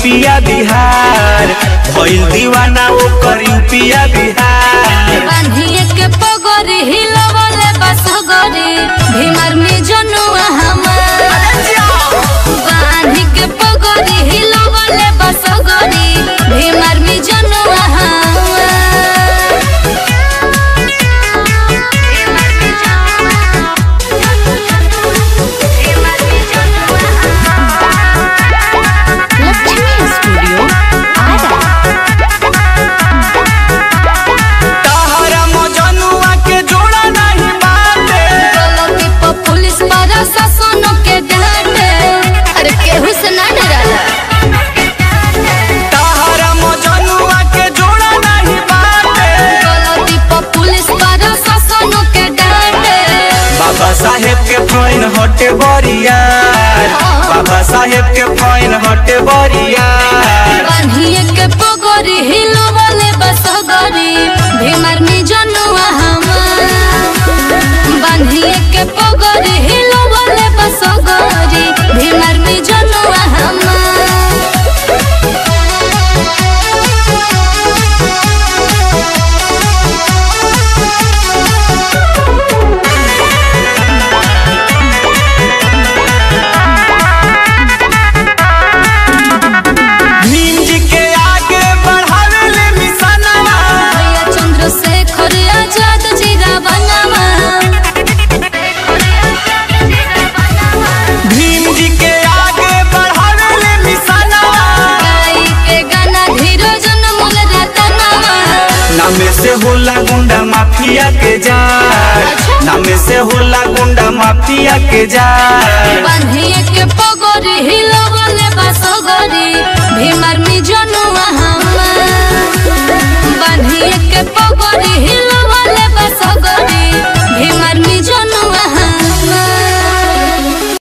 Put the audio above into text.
यूपिया बिहार भइल दीवाना ओकर यूपिया बिहार। बांधिए के पगड़ी हिलवले बसगड़ी भीमर में जनुआ हमार। बांधी के पगड़ी हिलवले बसगड़ी भीमर में जनुआ हमार। साहेब के फाइन हटे बरियार, बाबा साहेब के फाइन हटे बरियार। बांधिए के पगड़ी हिलवले बसगड़ी भीमर में जनुआ हमार। बांधिए के पगड़ी हिलवले बसगड़ी भीमर में जनुआ हमार। नामे से होला गुंडा माफिया के जान, नामे से होला गुंडा माफिया के जान। बांधिए के पगड़ी हिलवले बसगड़ी भीमर में जनुआ हमार। बांधिए के